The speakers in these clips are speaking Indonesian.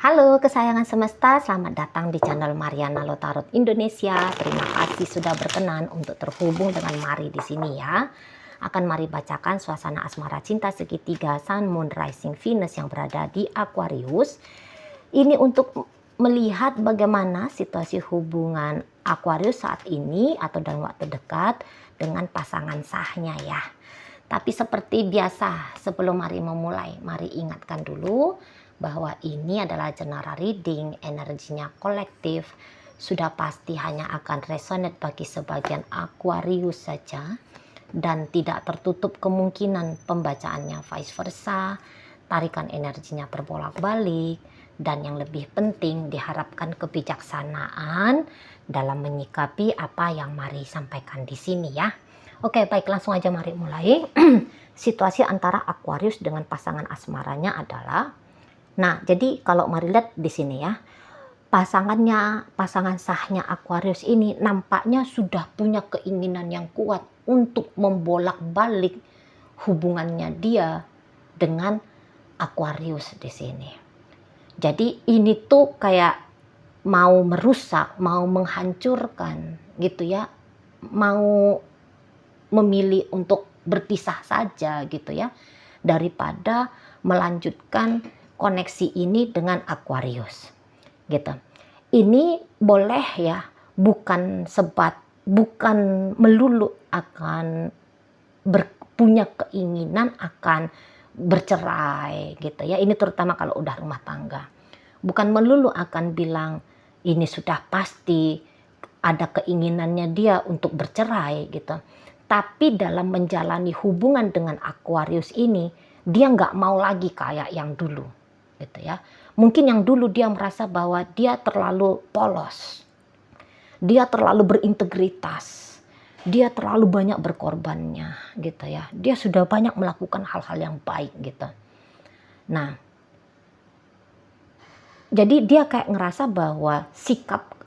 Halo kesayangan semesta, selamat datang di channel Mariana Lotarot Indonesia. Terima kasih sudah berkenan untuk terhubung dengan Mari di sini ya. Akan Mari bacakan suasana asmara cinta segitiga Sun, Moon, Rising, Venus yang berada di Aquarius. Ini untuk melihat bagaimana situasi hubungan Aquarius saat ini atau dalam waktu dekat dengan pasangan sahnya ya. Tapi seperti biasa, sebelum Mari memulai, Mari ingatkan dulu bahwa ini adalah general reading, energinya kolektif, sudah pasti hanya akan resonate bagi sebagian Aquarius saja, dan tidak tertutup kemungkinan pembacaannya vice versa, tarikan energinya berbolak-balik, dan yang lebih penting diharapkan kebijaksanaan dalam menyikapi apa yang Mari sampaikan di sini ya. Oke, baik, langsung aja Mari mulai. Situasi antara Aquarius dengan pasangan asmaranya adalah, nah, jadi kalau Mari lihat di sini ya, pasangan sahnya Aquarius ini nampaknya sudah punya keinginan yang kuat untuk membolak-balik hubungannya dia dengan Aquarius di sini. Jadi ini tuh kayak mau merusak, mau menghancurkan gitu ya, mau memilih untuk berpisah saja gitu ya, daripada melanjutkan koneksi ini dengan Aquarius gitu. Ini boleh ya, bukan melulu akan punya keinginan akan bercerai gitu ya. Ini terutama kalau udah rumah tangga. Bukan melulu akan bilang ini sudah pasti ada keinginannya dia untuk bercerai gitu. Tapi dalam menjalani hubungan dengan Aquarius ini, dia nggak mau lagi kayak yang dulu gitu ya. Mungkin yang dulu dia merasa bahwa dia terlalu polos, dia terlalu berintegritas, dia terlalu banyak berkorbannya gitu ya. Dia sudah banyak melakukan hal-hal yang baik gitu. Nah, jadi dia kayak ngerasa bahwa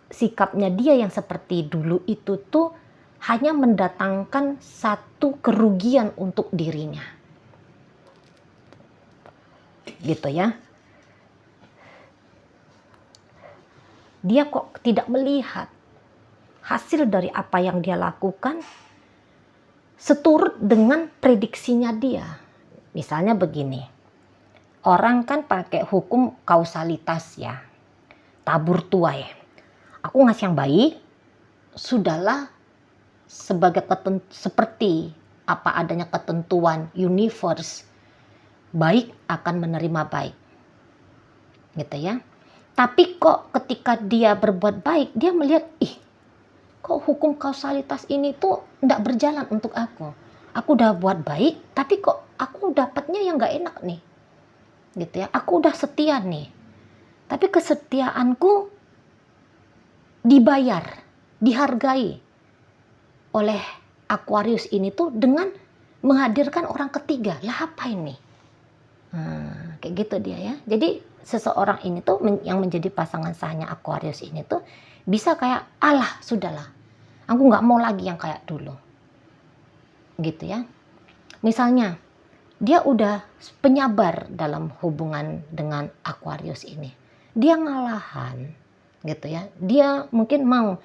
sikapnya dia yang seperti dulu itu tuh hanya mendatangkan satu kerugian untuk dirinya gitu ya. Dia kok tidak melihat hasil dari apa yang dia lakukan seturut dengan prediksinya dia. Misalnya begini, orang kan pakai hukum kausalitas ya, tabur tuai. Aku ngasih yang baik, sudahlah seperti apa adanya ketentuan universe, baik akan menerima baik gitu ya. Tapi kok ketika dia berbuat baik, dia melihat, kok hukum kausalitas ini tuh tidak berjalan untuk aku. Aku udah buat baik, tapi kok aku dapatnya yang gak enak nih. Gitu ya, aku udah setia nih. Tapi kesetiaanku dibayar, dihargai oleh Aquarius ini tuh dengan menghadirkan orang ketiga. Lah apa ini? Kayak gitu dia ya. Jadi seseorang ini tuh yang menjadi pasangan sahnya Aquarius ini tuh bisa kayak, alah sudahlah, aku nggak mau lagi yang kayak dulu gitu ya. Misalnya dia udah penyabar dalam hubungan dengan Aquarius ini, dia ngalahan gitu ya. Dia mungkin mau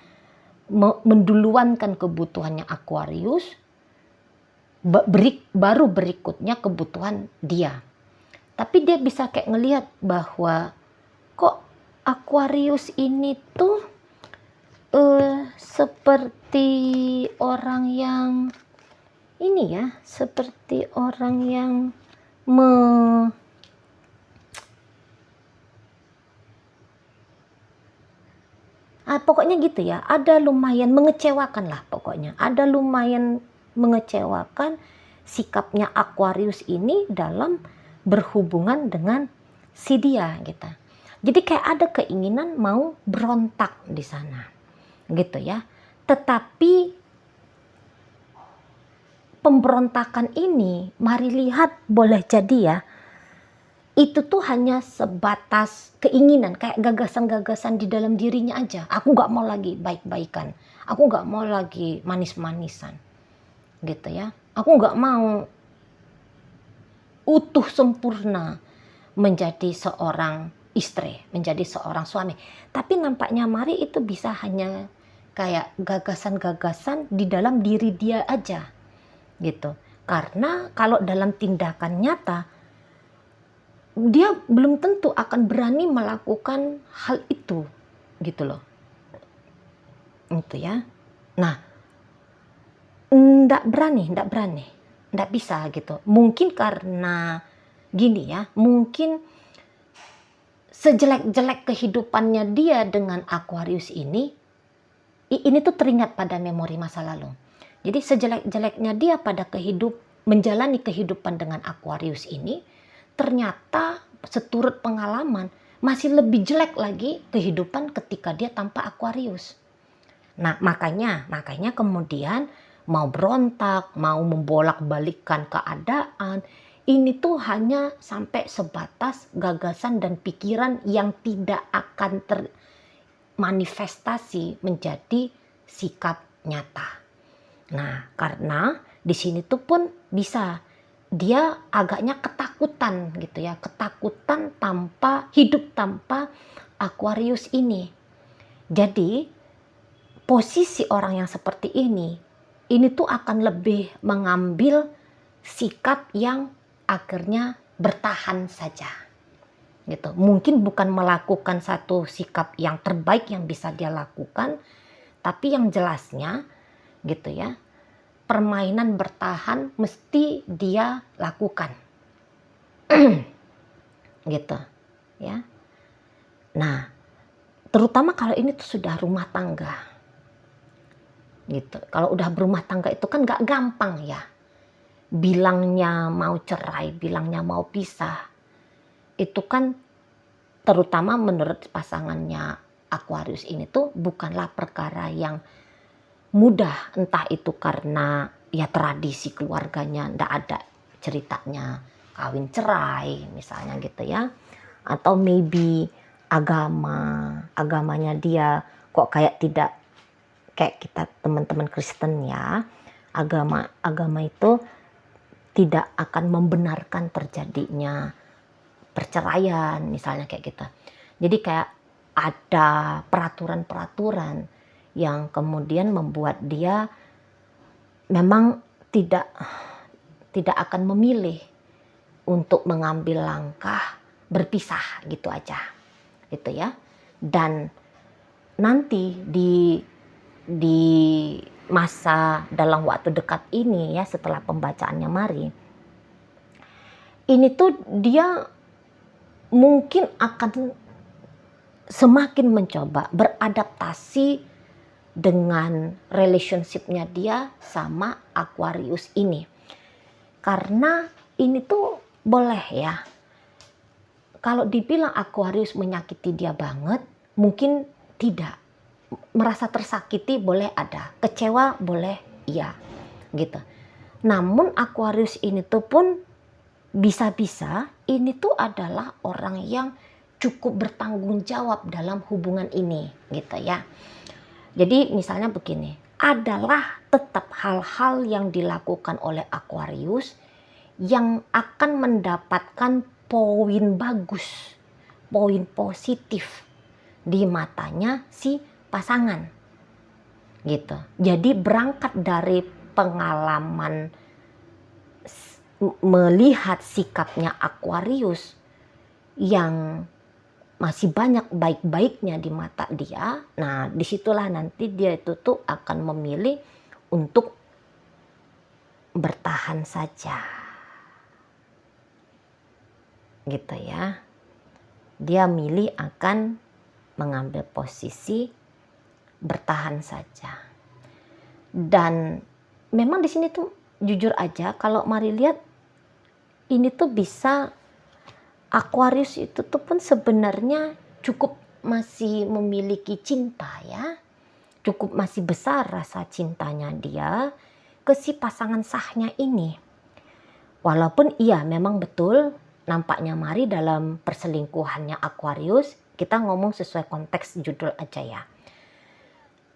menduluankan kebutuhannya Aquarius, baru berikutnya kebutuhan dia. Tapi dia bisa kayak ngelihat bahwa kok Aquarius ini tuh seperti orang yang ini ya, seperti orang yang pokoknya gitu ya, ada lumayan mengecewakan lah pokoknya. Ada lumayan mengecewakan sikapnya Aquarius ini dalam berhubungan dengan si dia gitu. Jadi kayak ada keinginan mau berontak di sana gitu ya. Tetapi pemberontakan ini Mari lihat boleh jadi ya, itu tuh hanya sebatas keinginan, kayak gagasan-gagasan di dalam dirinya aja. Aku gak mau lagi baik-baikan, aku gak mau lagi manis-manisan gitu ya. Aku gak mau utuh sempurna menjadi seorang istri, menjadi seorang suami. Tapi nampaknya Mari itu bisa hanya kayak gagasan-gagasan di dalam diri dia aja gitu. Karena kalau dalam tindakan nyata dia belum tentu akan berani melakukan hal itu gitu loh. Itu ya. Nah, ndak bisa gitu. Mungkin karena gini ya, mungkin sejelek-jelek kehidupannya dia dengan Aquarius ini tuh teringat pada memori masa lalu. Jadi sejelek-jeleknya dia pada menjalani kehidupan dengan Aquarius ini, ternyata seturut pengalaman masih lebih jelek lagi kehidupan ketika dia tanpa Aquarius. Nah, makanya kemudian mau berontak, mau membolak-balikkan keadaan, ini tuh hanya sampai sebatas gagasan dan pikiran yang tidak akan termanifestasi menjadi sikap nyata. Nah, karena di sini tuh pun bisa dia agaknya ketakutan gitu ya, ketakutan hidup tanpa Aquarius ini. Jadi posisi orang yang seperti ini tuh akan lebih mengambil sikap yang akhirnya bertahan saja gitu. Mungkin bukan melakukan satu sikap yang terbaik yang bisa dia lakukan, tapi yang jelasnya gitu ya, permainan bertahan mesti dia lakukan gitu ya. Nah, terutama kalau ini tuh sudah rumah tangga gitu. Kalau udah berumah tangga itu kan gak gampang ya, bilangnya mau cerai, bilangnya mau pisah, itu kan terutama menurut pasangannya Aquarius ini tuh bukanlah perkara yang mudah. Entah itu karena ya tradisi keluarganya ndak ada ceritanya kawin cerai misalnya gitu ya, atau maybe agamanya dia kok kayak tidak kayak kita teman-teman Kristen ya, agama itu tidak akan membenarkan terjadinya perceraian misalnya kayak gitu. Jadi kayak ada peraturan-peraturan yang kemudian membuat dia memang tidak akan memilih untuk mengambil langkah berpisah gitu aja gitu ya. Dan nanti di masa dalam waktu dekat ini ya, setelah pembacaannya Mari, ini tuh dia mungkin akan semakin mencoba beradaptasi dengan relationship-nya dia sama Aquarius ini. Karena ini tuh boleh ya, kalau dibilang Aquarius menyakiti dia banget, mungkin tidak. Merasa tersakiti boleh ada, kecewa boleh iya gitu. Namun Aquarius ini tuh pun bisa-bisa ini tuh adalah orang yang cukup bertanggung jawab dalam hubungan ini gitu ya. Jadi misalnya begini, adalah tetap hal-hal yang dilakukan oleh Aquarius yang akan mendapatkan poin bagus, poin positif di matanya si pasangan gitu. Jadi berangkat dari pengalaman melihat sikapnya Aquarius yang masih banyak baik-baiknya di mata dia, nah disitulah nanti dia itu tuh akan memilih untuk bertahan saja gitu ya. Dia milih akan mengambil posisi bertahan saja. Dan memang di sini tuh jujur aja kalau Mari lihat ini tuh bisa Aquarius itu tuh pun sebenarnya cukup masih memiliki cinta ya. Cukup masih besar rasa cintanya dia ke si pasangan sahnya ini. Walaupun iya memang betul nampaknya Mari dalam perselingkuhannya Aquarius, kita ngomong sesuai konteks judul aja ya.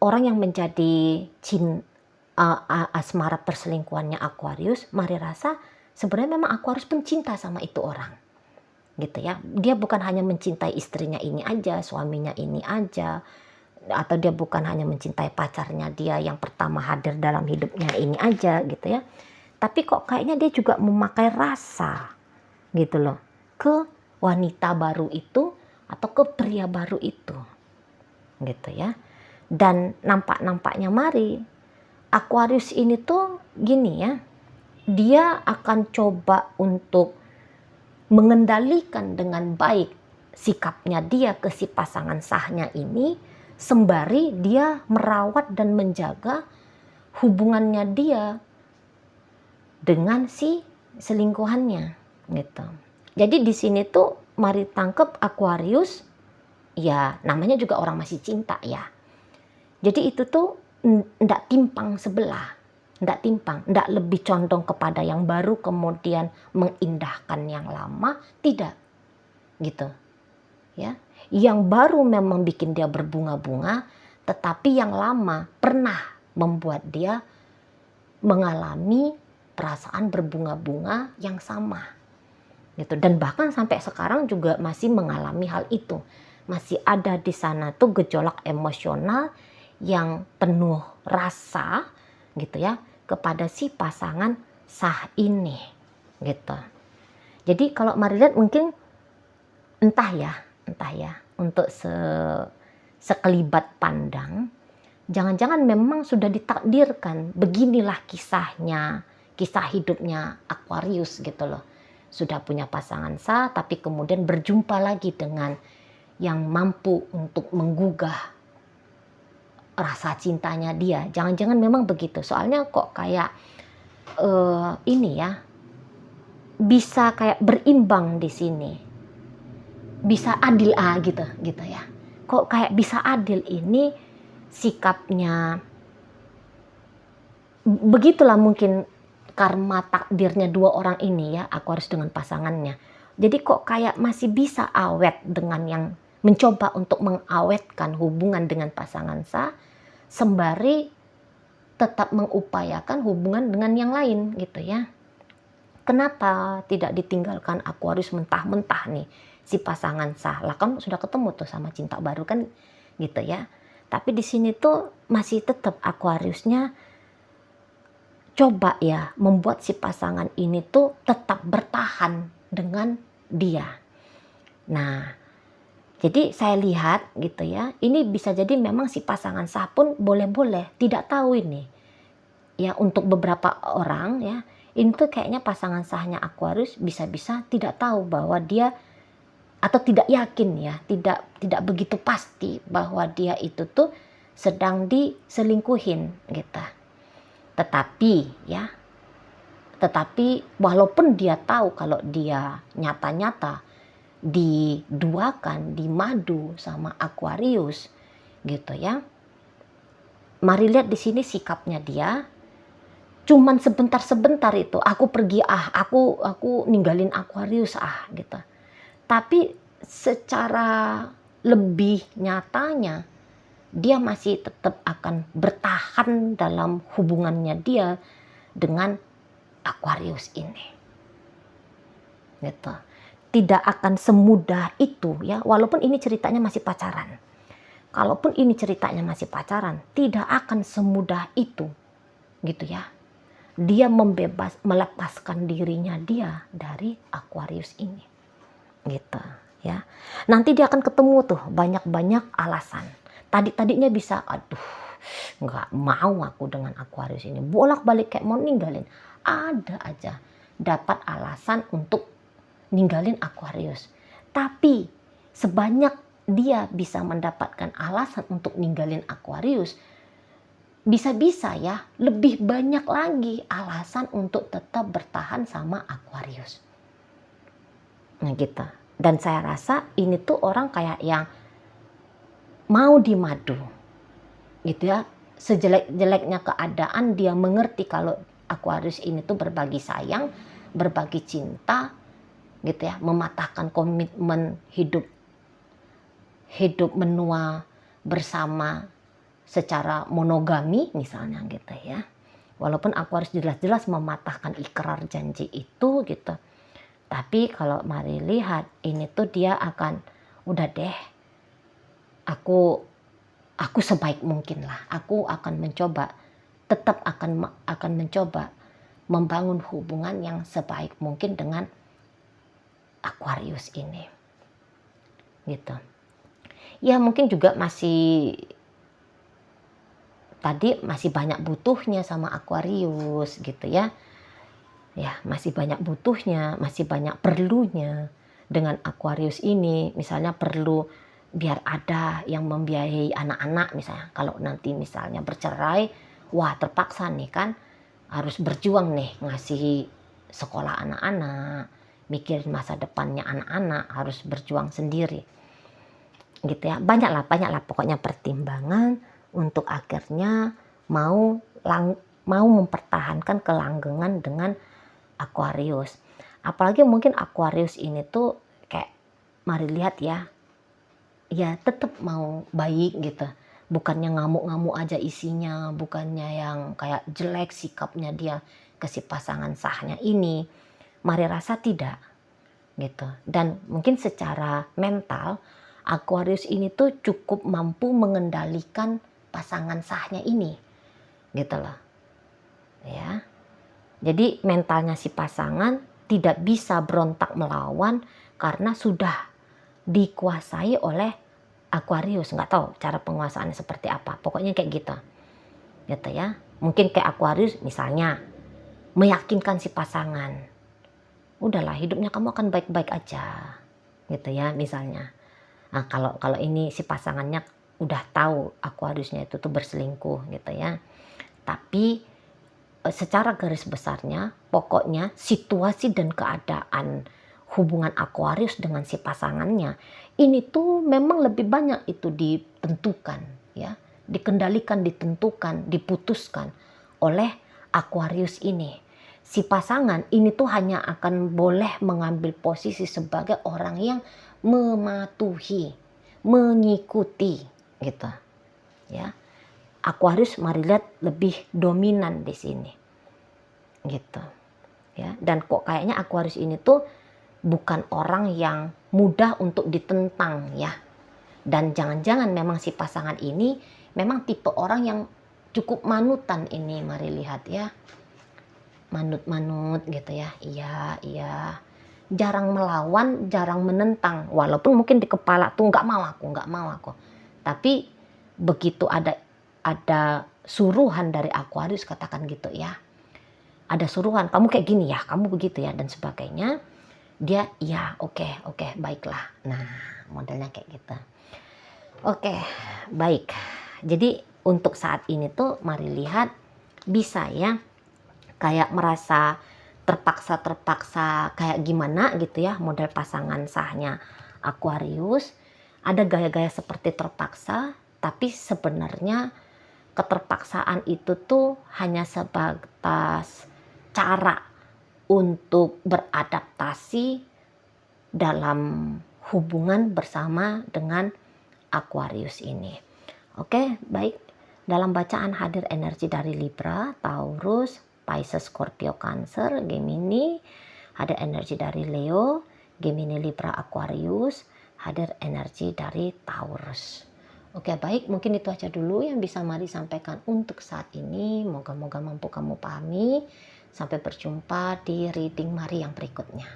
Orang yang menjadi asmara perselingkuhannya Aquarius, Mari rasa sebenarnya memang Aquarius pun cinta sama itu orang gitu ya. Dia bukan hanya mencintai istrinya ini aja, suaminya ini aja, atau dia bukan hanya mencintai pacarnya dia yang pertama hadir dalam hidupnya ini aja gitu ya. Tapi kok kayaknya dia juga memakai rasa gitu loh ke wanita baru itu atau ke pria baru itu gitu ya. Dan nampaknya Mari, Aquarius ini tuh gini ya, dia akan coba untuk mengendalikan dengan baik sikapnya dia ke si pasangan sahnya ini, sembari dia merawat dan menjaga hubungannya dia dengan si selingkuhannya gitu. Jadi di sini tuh Mari tangkep Aquarius, ya namanya juga orang masih cinta ya. Jadi itu tuh ndak timpang sebelah, ndak lebih condong kepada yang baru kemudian mengindahkan yang lama, tidak gitu ya. Yang baru memang bikin dia berbunga-bunga, tetapi yang lama pernah membuat dia mengalami perasaan berbunga-bunga yang sama gitu. Dan bahkan sampai sekarang juga masih mengalami hal itu, masih ada di sana tuh gejolak emosional yang penuh rasa gitu ya kepada si pasangan sah ini gitu. Jadi kalau Mari lihat mungkin entah ya untuk sekelibat pandang, jangan-jangan memang sudah ditakdirkan beginilah kisahnya, kisah hidupnya Aquarius gitu loh. Sudah punya pasangan sah tapi kemudian berjumpa lagi dengan yang mampu untuk menggugah rasa cintanya dia. Jangan-jangan memang begitu. Soalnya kok kayak ini ya, bisa kayak berimbang di sini. Bisa adil gitu ya. Kok kayak bisa adil ini sikapnya. Begitulah mungkin karma takdirnya dua orang ini ya, Aquarius dengan pasangannya. Jadi kok kayak masih bisa awet dengan yang mencoba untuk mengawetkan hubungan dengan pasangan sah, sembari tetap mengupayakan hubungan dengan yang lain gitu ya. Kenapa tidak ditinggalkan Aquarius mentah-mentah nih si pasangan sah? Lah kan sudah ketemu tuh sama cinta baru kan gitu ya. Tapi di sini tuh masih tetap Aquariusnya coba ya membuat si pasangan ini tuh tetap bertahan dengan dia. Nah, jadi saya lihat gitu ya, ini bisa jadi memang si pasangan sah pun boleh-boleh tidak tahu ini. Ya untuk beberapa orang ya, ini tuh kayaknya pasangan sahnya Aquarius bisa-bisa tidak tahu bahwa dia, atau tidak yakin ya, tidak begitu pasti bahwa dia itu tuh sedang diselingkuhin gitu. Tetapi walaupun dia tahu kalau dia nyata-nyata diduakan, dimadu sama Aquarius gitu ya. Mari lihat di sini sikapnya dia. Cuman sebentar-sebentar itu aku pergi aku ninggalin Aquarius gitu. Tapi secara lebih nyatanya dia masih tetap akan bertahan dalam hubungannya dia dengan Aquarius ini. Gitu. Tidak akan semudah itu ya, walaupun ini ceritanya masih pacaran. Kalaupun ini ceritanya masih pacaran, tidak akan semudah itu gitu ya. Dia melepaskan dirinya dia dari Aquarius ini. Gitu ya. Nanti dia akan ketemu tuh banyak-banyak alasan. Tadinya bisa nggak mau aku dengan Aquarius ini. Bolak-balik kayak mau ninggalin. Ada aja dapat alasan untuk ninggalin Aquarius. Tapi sebanyak dia bisa mendapatkan alasan untuk ninggalin Aquarius, bisa-bisa ya lebih banyak lagi alasan untuk tetap bertahan sama Aquarius. Nah gitu. Dan saya rasa ini tuh orang kayak yang mau dimadu gitu ya. Sejelek-jeleknya keadaan dia mengerti kalau Aquarius ini tuh berbagi sayang, berbagi cinta gitu ya, mematahkan komitmen hidup menua bersama secara monogami misalnya gitu ya. Walaupun Aquarius jelas-jelas mematahkan ikrar janji itu gitu. Tapi kalau Mari lihat ini tuh dia akan, udah deh, aku sebaik mungkin lah. Aku akan mencoba, tetap akan mencoba membangun hubungan yang sebaik mungkin dengan Aquarius ini. Gitu. Ya mungkin juga masih banyak butuhnya sama Aquarius gitu ya. Ya, masih banyak butuhnya, masih banyak perlunya dengan Aquarius ini. Misalnya perlu biar ada yang membiayai anak-anak misalnya. Kalau nanti misalnya bercerai, wah terpaksa nih kan harus berjuang nih ngasih sekolah anak-anak, mikirin masa depannya anak-anak, harus berjuang sendiri. Gitu ya. Banyaklah pokoknya pertimbangan untuk akhirnya mau mempertahankan kelanggengan dengan Aquarius. Apalagi mungkin Aquarius ini tuh kayak Mari lihat ya tetap mau baik gitu. Bukannya ngamuk-ngamuk aja isinya, bukannya yang kayak jelek sikapnya dia ke si pasangan sahnya ini. Mari rasa tidak gitu. Dan mungkin secara mental Aquarius ini tuh cukup mampu mengendalikan pasangan sahnya ini. Gitu loh. Ya. Jadi mentalnya si pasangan tidak bisa berontak melawan karena sudah dikuasai oleh Aquarius. Nggak tahu cara penguasaannya seperti apa. Pokoknya kayak gitu. Gitu ya. Mungkin kayak Aquarius misalnya meyakinkan si pasangan. Udahlah hidupnya kamu akan baik-baik aja. Gitu ya misalnya. Nah, kalau ini si pasangannya udah tahu Aquariusnya itu tuh berselingkuh gitu ya. Tapi secara garis besarnya, pokoknya situasi dan keadaan hubungan Aquarius dengan si pasangannya ini tuh memang lebih banyak itu ditentukan ya, dikendalikan, ditentukan, diputuskan oleh Aquarius ini. Si pasangan ini tuh hanya akan boleh mengambil posisi sebagai orang yang mematuhi, mengikuti gitu ya. Aquarius Mari lihat lebih dominan di sini gitu ya. Dan kok kayaknya Aquarius ini tuh bukan orang yang mudah untuk ditentang ya. Dan jangan-jangan memang si pasangan ini memang tipe orang yang cukup manutan ini Mari lihat ya. Manut-manut gitu ya. Iya. Jarang melawan, jarang menentang. Walaupun mungkin di kepala tuh nggak mau aku. Tapi begitu ada suruhan dari Aquarius katakan gitu ya. Ada suruhan, kamu kayak gini ya, kamu begitu ya dan sebagainya. Dia ya oke, baiklah. Nah, modelnya kayak gitu. Oke, baik. Jadi untuk saat ini tuh Mari lihat bisa ya kayak merasa terpaksa kayak gimana gitu ya model pasangan sahnya Aquarius. Ada gaya-gaya seperti terpaksa, tapi sebenarnya keterpaksaan itu tuh hanya sebatas cara untuk beradaptasi dalam hubungan bersama dengan Aquarius ini. Oke, baik. Dalam bacaan hadir energi dari Libra, Taurus, Pisces, Scorpio, Cancer, Gemini. Hadir energi dari Leo, Gemini, Libra, Aquarius. Hadir energi dari Taurus. Oke, baik, mungkin itu aja dulu yang bisa Mari sampaikan untuk saat ini. Moga-moga mampu kamu pahami. Sampai berjumpa di reading Mari yang berikutnya.